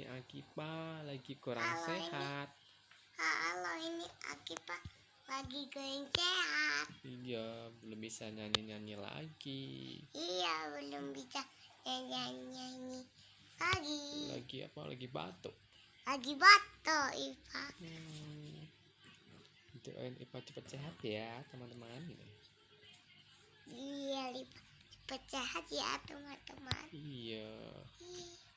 ini Akipa lagi kurang Halo, sehat. Halo, ini Akipa lagi kurang sehat. Iya, belum bisa nyanyi-nyanyi lagi. Iya, belum bisa nyanyi lagi. Lagi apa? Lagi batuk. Lagi batuk, Ipa. Doain Ipa cepat sehat ya, teman-teman. Iya, Ipa. Cepat sehat ya, teman-teman. Iya. Iya.